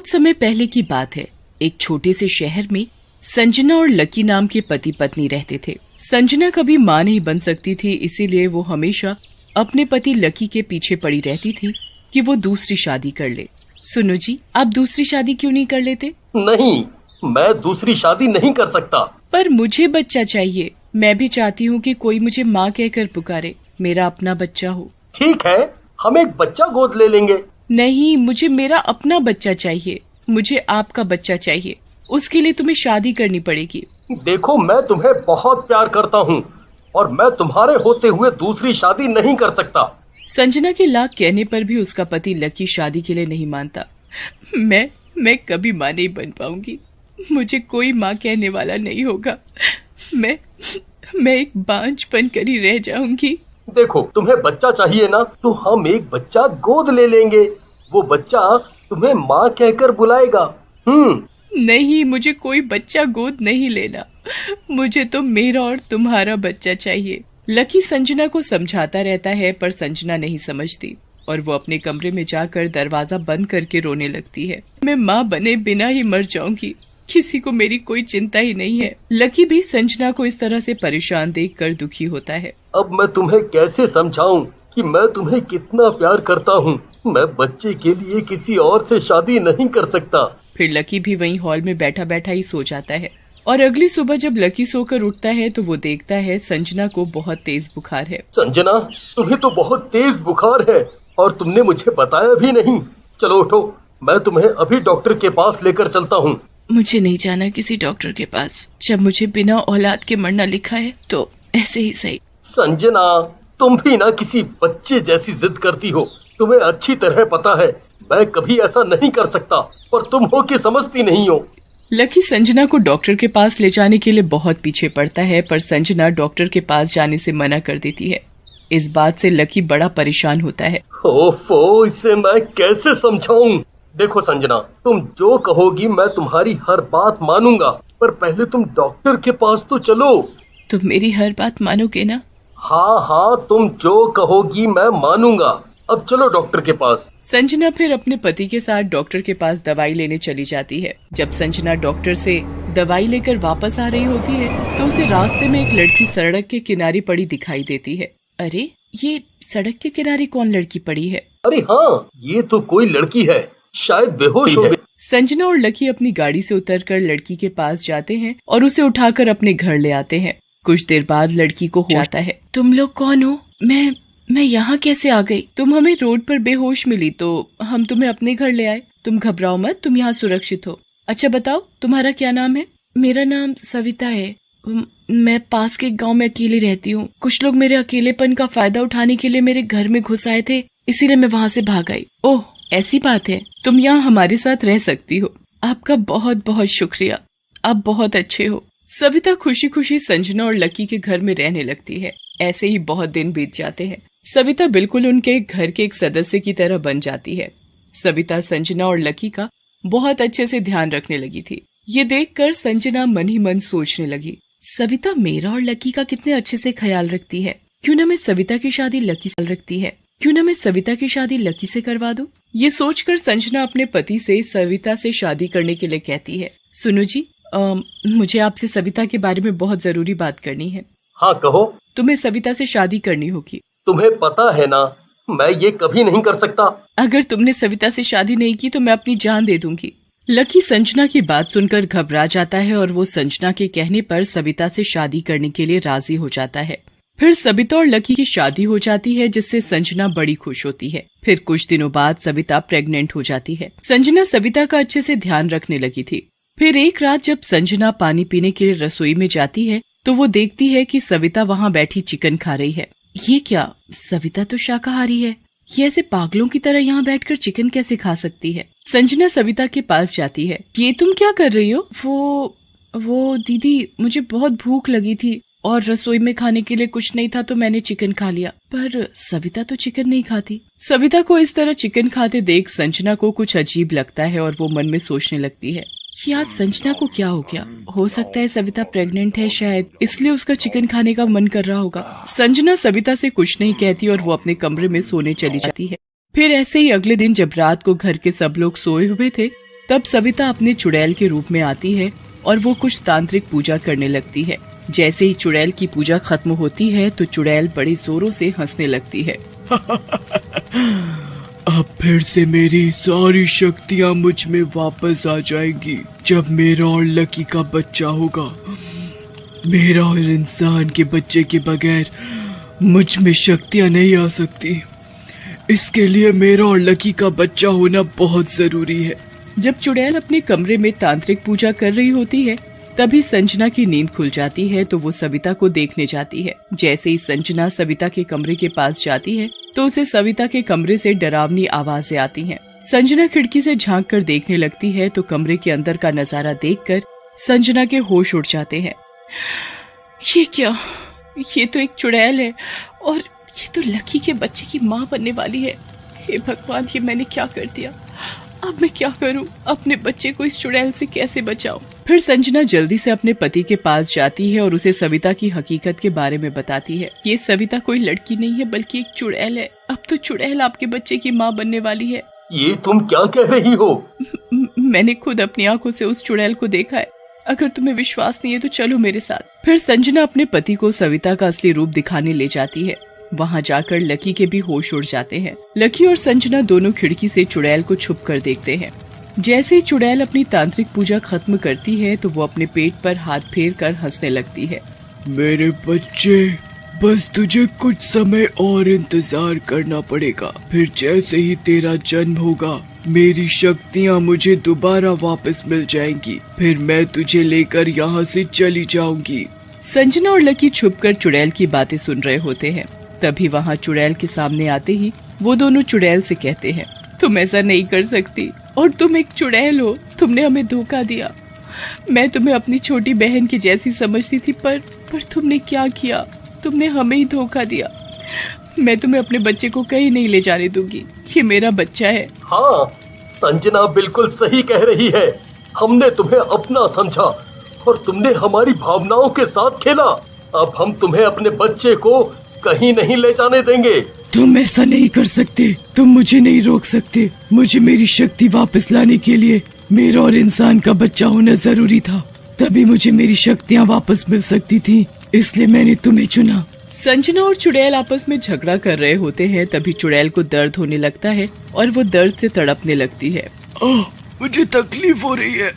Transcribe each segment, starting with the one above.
बहुत समय पहले की बात है। एक छोटे से शहर में संजना और लकी नाम के पति पत्नी रहते थे। संजना कभी माँ नहीं बन सकती थी, इसीलिए वो हमेशा अपने पति लकी के पीछे पड़ी रहती थी कि वो दूसरी शादी कर ले। सुनो जी, आप दूसरी शादी क्यों नहीं कर लेते? नहीं, मैं दूसरी शादी नहीं कर सकता। पर मुझे बच्चा चाहिए। मैं भी चाहती हूँ कि कोई मुझे माँ कहकर पुकारे, मेरा अपना बच्चा हो। ठीक है, हम एक बच्चा गोद ले लेंगे। नहीं, मुझे मेरा अपना बच्चा चाहिए। मुझे आपका बच्चा चाहिए। उसके लिए तुम्हें शादी करनी पड़ेगी। देखो, मैं तुम्हें बहुत प्यार करता हूँ और मैं तुम्हारे होते हुए दूसरी शादी नहीं कर सकता। संजना के लाख कहने पर भी उसका पति लकी शादी के लिए नहीं मानता। मैं कभी माँ नहीं बन पाऊंगी। मुझे कोई माँ कहने वाला नहीं होगा। मैं एक बांझ बनकर ही रह जाऊंगी। देखो, तुम्हें बच्चा चाहिए ना, तो हम एक बच्चा गोद ले लेंगे। वो बच्चा तुम्हें माँ कहकर बुलाएगा। नहीं, मुझे कोई बच्चा गोद नहीं लेना। मुझे तो मेरा और तुम्हारा बच्चा चाहिए। लकी संजना को समझाता रहता है, पर संजना नहीं समझती और वो अपने कमरे में जाकर दरवाजा बंद करके रोने लगती है। मैं माँ बने बिना ही मर जाऊंगी। किसी को मेरी कोई चिंता ही नहीं है। लकी भी संजना को इस तरह से परेशान देखकर दुखी होता है। अब मैं तुम्हें कैसे समझाऊं कि मैं तुम्हें कितना प्यार करता हूँ। मैं बच्चे के लिए किसी और से शादी नहीं कर सकता। फिर लकी भी वहीं हॉल में बैठा बैठा ही सो जाता है और अगली सुबह जब लकी सोकर उठता है तो वो देखता है संजना को बहुत तेज बुखार है। संजना, तुम्हें तो बहुत तेज बुखार है और तुमने मुझे बताया भी नहीं। चलो उठो, मैं तुम्हें अभी डॉक्टर के पास लेकर चलता हूँ। मुझे नहीं जाना किसी डॉक्टर के पास। जब मुझे बिना औलाद के मरना लिखा है तो ऐसे ही सही। संजना, तुम भी ना किसी बच्चे जैसी जिद करती हो। तुम्हें अच्छी तरह पता है मैं कभी ऐसा नहीं कर सकता, पर तुम हो कि समझती नहीं हो। लकी संजना को डॉक्टर के पास ले जाने के लिए बहुत पीछे पड़ता है, पर संजना डॉक्टर के पास जाने से मना कर देती है। इस बात से लकी बड़ा परेशान होता है। ओफो, इसे मैं कैसे समझाऊं? देखो संजना, तुम जो कहोगी मैं तुम्हारी हर बात मानूंगा, पर पहले तुम डॉक्टर के पास तो चलो। तुम मेरी हर बात मानोगे ना? हाँ, तुम जो कहोगी मैं मानूंगा। अब चलो डॉक्टर के पास। संजना फिर अपने पति के साथ डॉक्टर के पास दवाई लेने चली जाती है। जब संजना डॉक्टर से दवाई लेकर वापस आ रही होती है तो उसे रास्ते में एक लड़की सड़क के किनारे पड़ी दिखाई देती है। अरे, ये सड़क के किनारे कौन लड़की पड़ी है? अरे हाँ, ये तो कोई लड़की है, शायद बेहोश हो गई। संजना और लकी अपनी गाड़ी से उतरकर लड़की के पास जाते हैं और उसे उठाकर अपने घर ले आते हैं। कुछ देर बाद लड़की को होश आता है। तुम लोग कौन हो? मैं यहाँ कैसे आ गई? तुम हमें रोड पर बेहोश मिली तो हम तुम्हें अपने घर ले आए। तुम घबराओ मत, तुम यहाँ सुरक्षित हो। अच्छा बताओ, तुम्हारा क्या नाम है? मेरा नाम सविता है। मैं पास के गांव में अकेली रहती हूँ। कुछ लोग मेरे अकेलेपन का फायदा उठाने के लिए मेरे घर में घुस आए थे, इसीलिए मैं वहाँ से भाग आई। ओह, ऐसी बात है। तुम यहाँ हमारे साथ रह सकती हो। आपका बहुत बहुत शुक्रिया, आप बहुत अच्छे हो। सविता खुशी खुशी संजना और लकी के घर में रहने लगती है। ऐसे ही बहुत दिन बीत जाते हैं। सविता बिल्कुल उनके घर के एक सदस्य की तरह बन जाती है। सविता संजना और लकी का बहुत अच्छे से ध्यान रखने लगी थी। ये देखकर संजना मन ही मन सोचने लगी, सविता मेरा और लकी का कितने अच्छे से ख्याल रखती है। क्यों ना मैं सविता की शादी लकी से रखती है। क्यों ना मैं सविता की शादी लकी से करवा दूं। ये सोचकर संजना अपने पति से सविता से शादी करने के लिए कहती है। सुनो जी, मुझे आपसे सविता के बारे में बहुत जरूरी बात करनी है। हाँ कहो। तुम्हें सविता से शादी करनी होगी। तुम्हें पता है ना, मैं ये कभी नहीं कर सकता। अगर तुमने सविता से शादी नहीं की तो मैं अपनी जान दे दूंगी। लकी संजना की बात सुनकर घबरा जाता है और वो संजना के कहने पर सविता से शादी करने के लिए राजी हो जाता है। फिर सविता और लकी की शादी हो जाती है, जिससे संजना बड़ी खुश होती है। फिर कुछ दिनों बाद सविता प्रेग्नेंट हो जाती है। संजना सविता का अच्छे से ध्यान रखने लगी थी। फिर एक रात जब संजना पानी पीने के लिए रसोई में जाती है तो वो देखती है कि सविता वहाँ बैठी चिकन खा रही है। ये क्या, सविता तो शाकाहारी है। ये ऐसे पागलों की तरह यहाँ बैठकर चिकन कैसे खा सकती है? संजना सविता के पास जाती है। ये तुम क्या कर रही हो? वो दीदी, मुझे बहुत भूख लगी थी और रसोई में खाने के लिए कुछ नहीं था तो मैंने चिकन खा लिया। पर सविता तो चिकन नहीं खाती। सविता को इस तरह चिकन खाते देख संजना को कुछ अजीब लगता है और वो मन में सोचने लगती है कि आज संजना को क्या हो गया। हो सकता है सविता प्रेग्नेंट है, शायद इसलिए उसका चिकन खाने का मन कर रहा होगा। संजना सविता से कुछ नहीं कहती और वो अपने कमरे में सोने चली जाती है। फिर ऐसे ही अगले दिन जब रात को घर के सब लोग सोए हुए थे तब सविता अपने चुड़ैल के रूप में आती है और वो कुछ तांत्रिक पूजा करने लगती है। जैसे ही चुड़ैल की पूजा खत्म होती है तो चुड़ैल बड़े जोरों से हंसने लगती है। अब फिर से मेरी सारी शक्तियाँ मुझ में वापस आ जाएंगी जब मेरा और लकी का बच्चा होगा। मेरा और इंसान के बच्चे के बगैर मुझ में शक्तियाँ नहीं आ सकती। इसके लिए मेरा और लकी का बच्चा होना बहुत जरूरी है। जब चुड़ैल अपने कमरे में तांत्रिक पूजा कर रही होती है तभी संजना की नींद खुल जाती है तो वो सविता को देखने जाती है। जैसे ही संजना सविता के कमरे के पास जाती है तो उसे सविता के कमरे से डरावनी आवाजें आती हैं। संजना खिड़की से झांक कर देखने लगती है तो कमरे के अंदर का नजारा देखकर संजना के होश उड़ जाते हैं। ये क्या? ये तो एक चुड़ैल है और ये तो लकी के बच्चे की माँ बनने वाली है। हे भगवान, ये मैंने क्या कर दिया? अब मैं क्या करूं? अपने बच्चे को इस चुड़ैल से कैसे बचाऊं? फिर संजना जल्दी से अपने पति के पास जाती है और उसे सविता की हकीकत के बारे में बताती है। ये सविता कोई लड़की नहीं है बल्कि एक चुड़ैल है। अब तो चुड़ैल आपके बच्चे की माँ बनने वाली है। ये तुम क्या कह रही हो? मैंने खुद अपनी आंखों से उस चुड़ैल को देखा है। अगर तुम्हें विश्वास नहीं है तो चलो मेरे साथ। फिर संजना अपने पति को सविता का असली रूप दिखाने ले जाती है। वहाँ जाकर लकी के भी होश उड़ जाते हैं। लकी और संजना दोनों खिड़की से चुड़ैल को छुप कर देखते हैं। जैसे ही चुड़ैल अपनी तांत्रिक पूजा खत्म करती है तो वो अपने पेट पर हाथ फेर कर हंसने लगती है। मेरे बच्चे, बस तुझे कुछ समय और इंतजार करना पड़ेगा। फिर जैसे ही तेरा जन्म होगा मेरी शक्तियाँ मुझे दोबारा वापस मिल जाएंगी। फिर मैं तुझे लेकर यहाँ से चली जाऊंगी। संजना और लकी छुपकर चुड़ैल की बातें सुन रहे होते हैं। तभी वहाँ चुड़ैल के सामने आते ही वो दोनों चुड़ैल से कहते हैं, तुम ऐसा नहीं कर सकती और तुम एक चुड़ैल हो। तुमने हमें धोखा दिया। मैं तुम्हें अपनी छोटी बहन की जैसी समझती थी पर तुमने क्या किया? तुमने हमें ही धोखा दिया। मैं तुम्हें अपने बच्चे को कहीं नहीं ले जाने दूंगी। ये मेरा बच्चा है। हाँ, संजना बिल्कुल सही कह रही है। हमने तुम्हें अपना समझा और तुमने हमारी भावनाओं के साथ खेला। अब हम तुम्हें अपने बच्चे को कहीं नहीं ले जाने देंगे। तुम ऐसा नहीं कर सकते। तुम मुझे नहीं रोक सकते। मुझे मेरी शक्ति वापस लाने के लिए मेरा और इंसान का बच्चा होना जरूरी था। तभी मुझे मेरी शक्तियाँ वापस मिल सकती थी। इसलिए मैंने तुम्हें चुना। संजना और चुड़ैल आपस में झगड़ा कर रहे होते हैं। तभी चुड़ैल को दर्द होने लगता है और वो दर्द से तड़पने लगती है। मुझे तकलीफ हो रही है।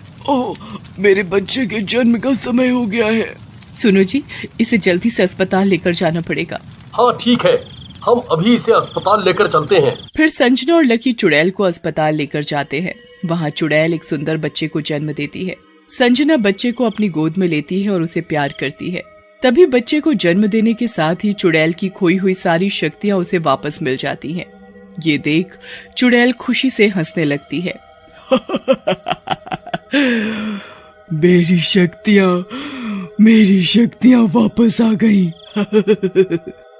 मेरे बच्चे के जन्म का समय हो गया है। सुनो जी, इसे जल्दी से अस्पताल लेकर जाना पड़ेगा। हाँ ठीक है, हम अभी इसे अस्पताल लेकर चलते हैं। फिर संजना और लकी चुड़ैल को अस्पताल लेकर जाते हैं। वहाँ चुड़ैल एक सुंदर बच्चे को जन्म देती है। संजना बच्चे को अपनी गोद में लेती है और उसे प्यार करती है। तभी बच्चे को जन्म देने के साथ ही चुड़ैल की खोई हुई सारी शक्तियाँ उसे वापस मिल जाती हैं। ये देख चुड़ैल खुशी से हंसने लगती है। मेरी शक्तियाँ वापस आ गई।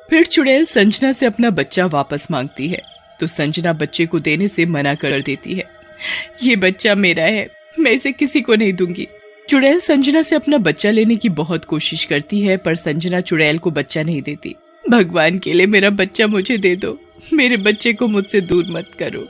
फिर चुड़ैल संजना से अपना बच्चा वापस मांगती है तो संजना बच्चे को देने से मना कर देती है। ये बच्चा मेरा है, मैं इसे किसी को नहीं दूंगी। चुड़ैल संजना से अपना बच्चा लेने की बहुत कोशिश करती है पर संजना चुड़ैल को बच्चा नहीं देती। भगवान के लिए मेरा बच्चा मुझे दे दो। मेरे बच्चे को मुझसे दूर मत करो।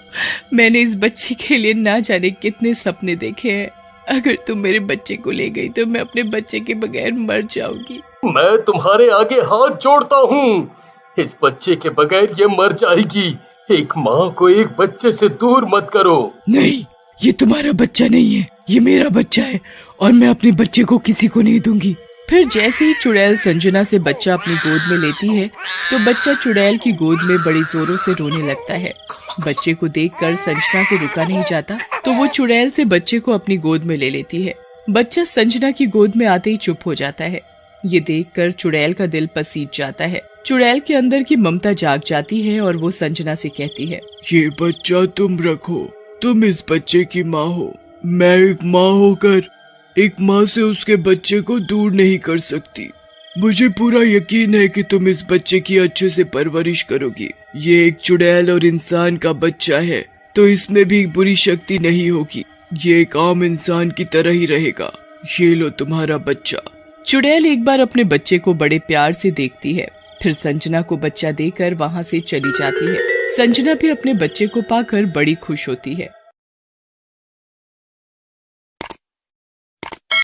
मैंने इस बच्चे के लिए ना जाने कितने सपने देखे हैं। अगर तुम मेरे बच्चे को ले गई तो मैं अपने बच्चे के बगैर मर जाऊंगी। मैं तुम्हारे आगे हाथ जोड़ता हूँ। इस बच्चे के बगैर ये मर जाएगी। एक माँ को एक बच्चे से दूर मत करो। नहीं, ये तुम्हारा बच्चा नहीं है, ये मेरा बच्चा है और मैं अपने बच्चे को किसी को नहीं दूंगी। फिर जैसे ही चुड़ैल संजना से बच्चा अपनी गोद में लेती है तो बच्चा चुड़ैल की गोद में बड़ी जोरों से रोने लगता है। बच्चे को देखकर संजना से रुका नहीं जाता तो वो चुड़ैल से बच्चे को अपनी गोद में ले लेती है। बच्चा संजना की गोद में आते ही चुप हो जाता है। ये देखकर चुड़ैल का दिल पसीज जाता है। चुड़ैल के अंदर की ममता जाग जाती है और वो संजना से कहती है, ये बच्चा तुम रखो, तुम इस बच्चे की माँ हो। मैं एक माँ होकर एक माँ से उसके बच्चे को दूर नहीं कर सकती। मुझे पूरा यकीन है कि तुम इस बच्चे की अच्छे से परवरिश करोगी। ये एक चुड़ैल और इंसान का बच्चा है तो इसमें भी बुरी शक्ति नहीं होगी। ये एक आम इंसान की तरह ही रहेगा। ये लो तुम्हारा बच्चा। चुड़ैल एक बार अपने बच्चे को बड़े प्यार से देखती है, फिर संजना को बच्चा देकर वहाँ से चली जाती है। संजना भी अपने बच्चे को पाकर बड़ी खुश होती है।